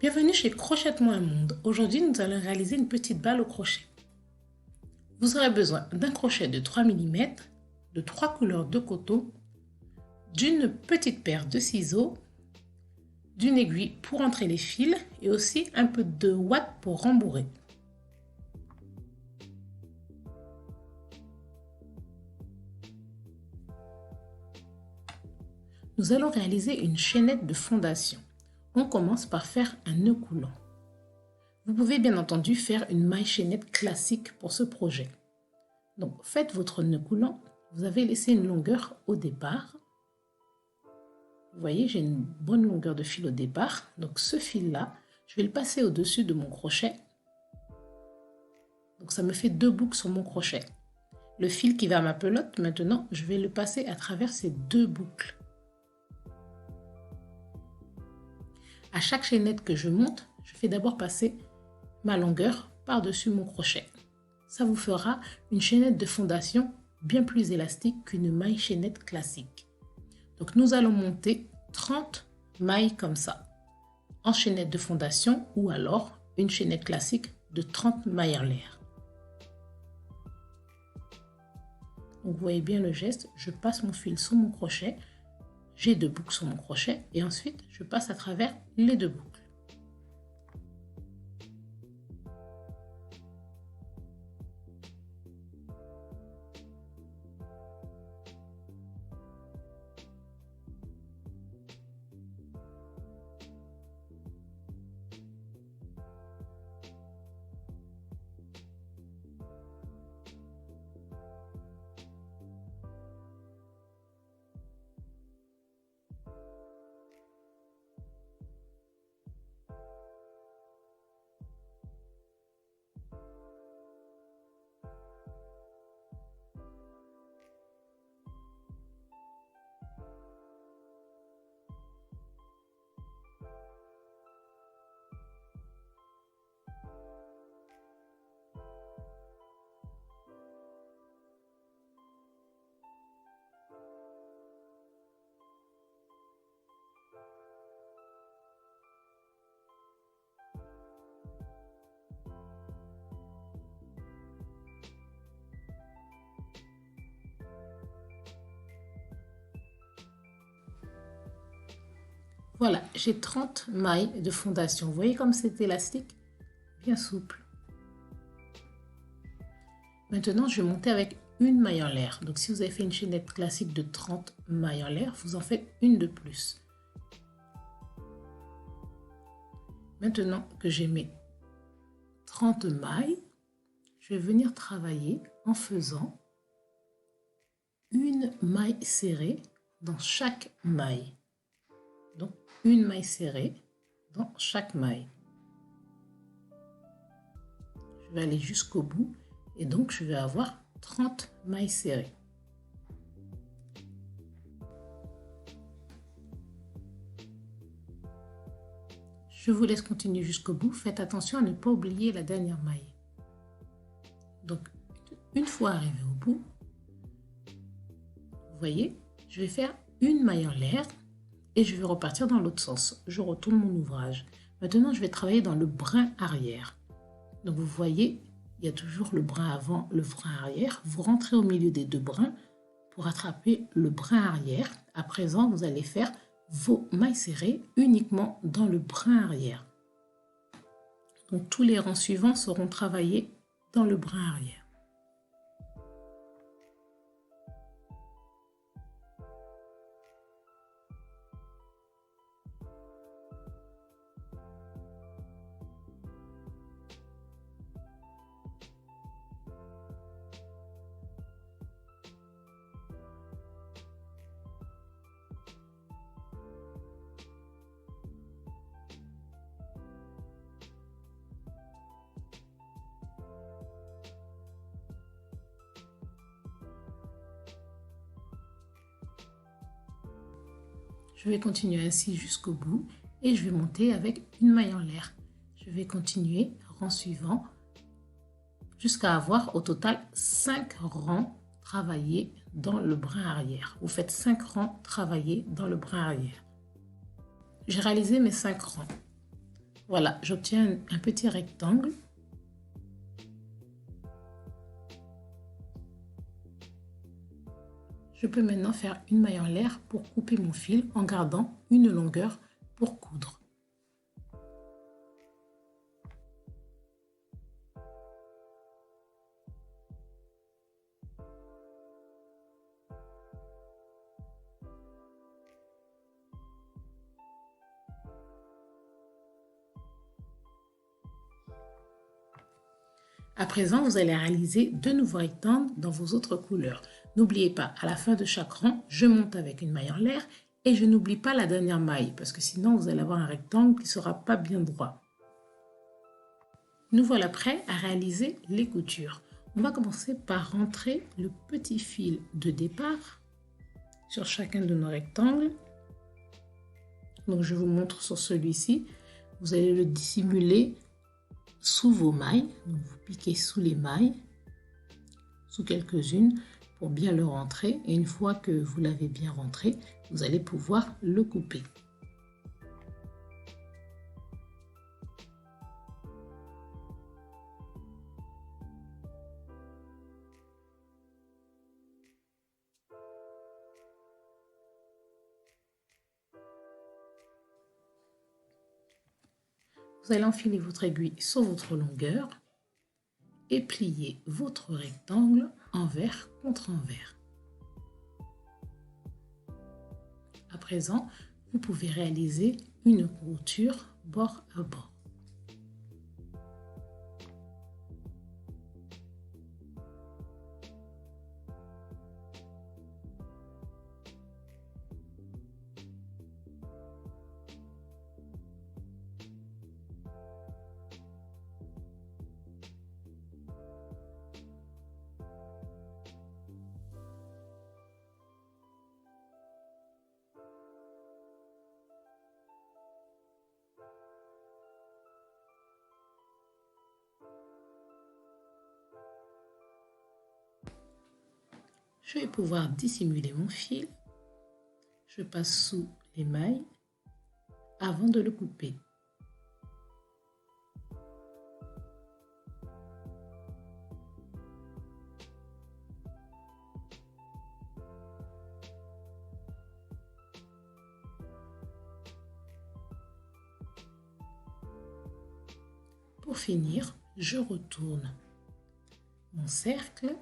Bienvenue chez Crochet-moi un monde. Aujourd'hui, nous allons réaliser une petite balle au crochet. Vous aurez besoin d'un crochet de 3 mm, de 3 couleurs de coton, d'une petite paire de ciseaux, d'une aiguille pour entrer les fils et aussi un peu de ouate pour rembourrer. Nous allons réaliser une chaînette de fondation. On commence par faire un nœud coulant. Vous pouvez bien entendu faire une maille chaînette classique pour ce projet. Donc faites votre nœud coulant. Vous avez laissé une longueur au départ. Vous voyez, j'ai une bonne longueur de fil au départ. Donc ce fil-là, je vais le passer au-dessus de mon crochet. Donc ça me fait 2 boucles sur mon crochet. Le fil qui va à ma pelote, maintenant, je vais le passer à travers ces 2 boucles. À chaque chaînette que je monte, je fais d'abord passer ma longueur par-dessus mon crochet. Ça vous fera une chaînette de fondation bien plus élastique qu'une maille chaînette classique. Donc nous allons monter 30 mailles comme ça, en chaînette de fondation ou alors une chaînette classique de 30 mailles en l'air. Donc vous voyez bien le geste, je passe mon fil sur mon crochet, j'ai 2 boucles sur mon crochet et ensuite je passe à travers les 2 boucles. Voilà, j'ai 30 mailles de fondation. Vous voyez comme c'est élastique? Bien souple. Maintenant, je vais monter avec une maille en l'air. Donc, si vous avez fait une chaînette classique de 30 mailles en l'air, vous en faites une de plus. Maintenant que j'ai mes 30 mailles, je vais venir travailler en faisant une maille serrée dans chaque maille. Donc, une maille serrée dans chaque maille. Je vais aller jusqu'au bout et donc je vais avoir 30 mailles serrées. Je vous laisse continuer jusqu'au bout. Faites attention à ne pas oublier la dernière maille. Donc, une fois arrivé au bout, vous voyez, je vais faire une maille en l'air et je vais repartir dans l'autre sens. Je retourne mon ouvrage. Maintenant, je vais travailler dans le brin arrière. Donc, vous voyez, il y a toujours le brin avant, le brin arrière. Vous rentrez au milieu des 2 brins pour attraper le brin arrière. À présent, vous allez faire vos mailles serrées uniquement dans le brin arrière. Donc, tous les rangs suivants seront travaillés dans le brin arrière. Je vais continuer ainsi jusqu'au bout et je vais monter avec une maille en l'air. Je vais continuer, rang suivant, jusqu'à avoir au total 5 rangs travaillés dans le brin arrière. Vous faites 5 rangs travaillés dans le brin arrière. J'ai réalisé mes 5 rangs. Voilà, j'obtiens un petit rectangle. Je peux maintenant faire une maille en l'air pour couper mon fil en gardant une longueur pour coudre. À présent, vous allez réaliser 2 nouveaux rectangles dans vos autres couleurs. N'oubliez pas, à la fin de chaque rang, je monte avec une maille en l'air et je n'oublie pas la dernière maille parce que sinon vous allez avoir un rectangle qui ne sera pas bien droit. Nous voilà prêts à réaliser les coutures. On va commencer par rentrer le petit fil de départ sur chacun de nos rectangles. Donc je vous montre sur celui-ci. Vous allez le dissimuler sous vos mailles. Donc vous piquez sous les mailles, sous quelques-unes pour bien le rentrer. Et une fois que vous l'avez bien rentré, vous allez pouvoir le couper. Vous allez enfiler votre aiguille sur votre longueur et plier votre rectangle envers contre envers. À présent, vous pouvez réaliser une couture bord à bord. Je vais pouvoir dissimuler mon fil. Je passe sous les mailles avant de le couper. Pour finir, je retourne mon cercle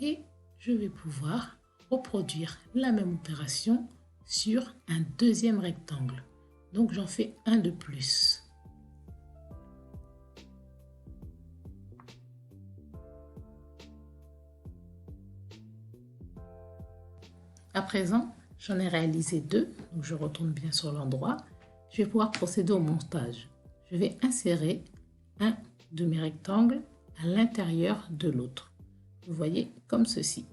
et je vais pouvoir reproduire la même opération sur un deuxième rectangle. Donc j'en fais un de plus. À présent, j'en ai réalisé 2, donc je retourne bien sur l'endroit. Je vais pouvoir procéder au montage. Je vais insérer un de mes rectangles à l'intérieur de l'autre. Vous voyez, comme ceci.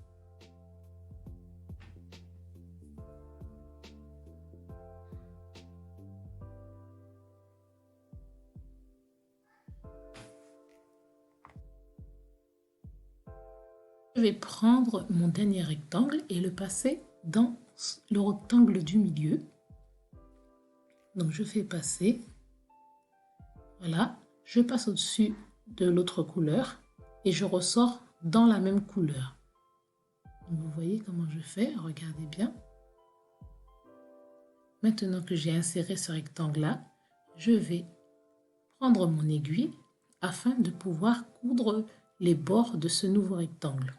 Je vais prendre mon dernier rectangle et le passer dans le rectangle du milieu. Donc je fais passer. Voilà, je passe au-dessus de l'autre couleur et je ressors dans la même couleur. Donc vous voyez comment je fais, regardez bien. Maintenant que j'ai inséré ce rectangle-là, je vais prendre mon aiguille afin de pouvoir coudre les bords de ce nouveau rectangle.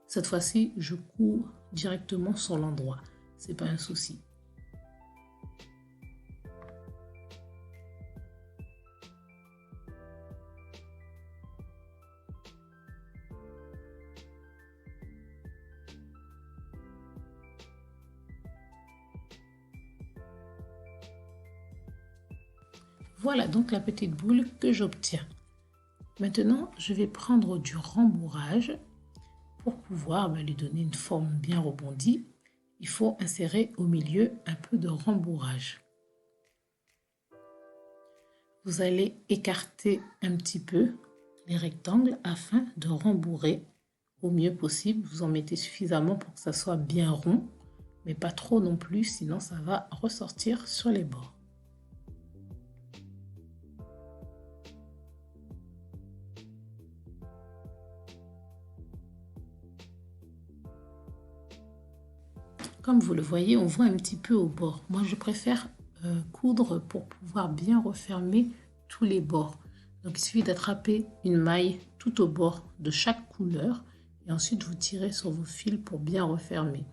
Cette fois-ci, je couds directement sur l'endroit, c'est pas un souci. Voilà donc la petite boule que j'obtiens. Maintenant, je vais prendre du rembourrage pour pouvoir lui donner une forme bien rebondie. Il faut insérer au milieu un peu de rembourrage. Vous allez écarter un petit peu les rectangles afin de rembourrer au mieux possible. Vous en mettez suffisamment pour que ça soit bien rond, mais pas trop non plus, sinon ça va ressortir sur les bords. Comme vous le voyez, on voit un petit peu au bord. Moi, je préfère coudre pour pouvoir bien refermer tous les bords. Donc, il suffit d'attraper une maille tout au bord de chaque couleur et ensuite vous tirez sur vos fils pour bien refermer.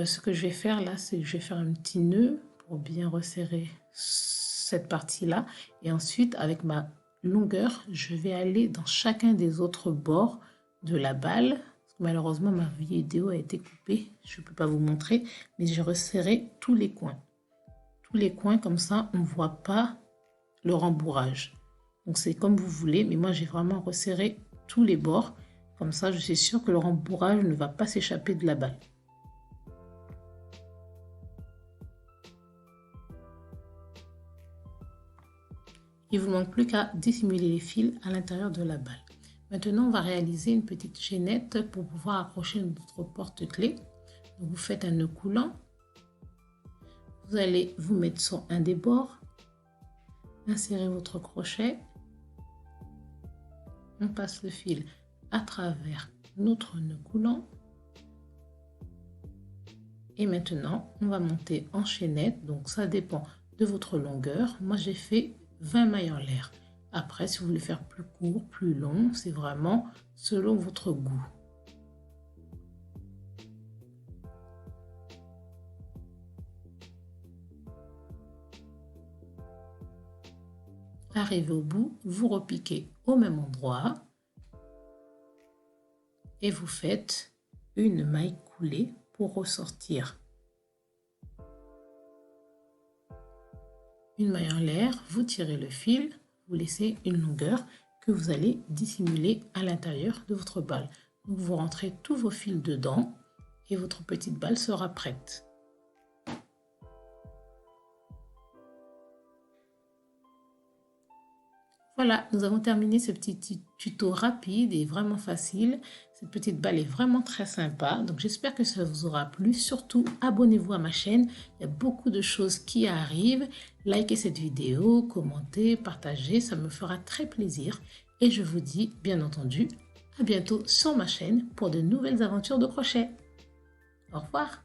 Ce que je vais faire là, c'est que je vais faire un petit nœud pour bien resserrer cette partie-là. Et ensuite, avec ma longueur, je vais aller dans chacun des autres bords de la balle. Malheureusement, ma vidéo a été coupée, je ne peux pas vous montrer, mais j'ai resserré tous les coins. Tous les coins, comme ça, on ne voit pas le rembourrage. Donc, c'est comme vous voulez, mais moi, j'ai vraiment resserré tous les bords. Comme ça, je suis sûre que le rembourrage ne va pas s'échapper de la balle. Il ne vous manque plus qu'à dissimuler les fils à l'intérieur de la balle. Maintenant, on va réaliser une petite chaînette pour pouvoir accrocher notre porte-clés. Donc, vous faites un nœud coulant. Vous allez vous mettre sur un des bords. Insérez votre crochet. On passe le fil à travers notre nœud coulant. Et maintenant, on va monter en chaînette. Donc, ça dépend de votre longueur. Moi, j'ai fait 20 mailles en l'air. Après, si vous voulez faire plus court, plus long, c'est vraiment selon votre goût. Arrivé au bout, vous repiquez au même endroit et vous faites une maille coulée pour ressortir. Une maille en l'air, vous tirez le fil, vous laissez une longueur que vous allez dissimuler à l'intérieur de votre balle. Donc vous rentrez tous vos fils dedans et votre petite balle sera prête. Voilà, nous avons terminé ce petit tuto rapide et vraiment facile. Cette petite balle est vraiment très sympa. Donc j'espère que ça vous aura plu. Surtout, abonnez-vous à ma chaîne. Il y a beaucoup de choses qui arrivent. Likez cette vidéo, commentez, partagez. Ça me fera très plaisir. Et je vous dis, bien entendu, à bientôt sur ma chaîne pour de nouvelles aventures de crochet. Au revoir.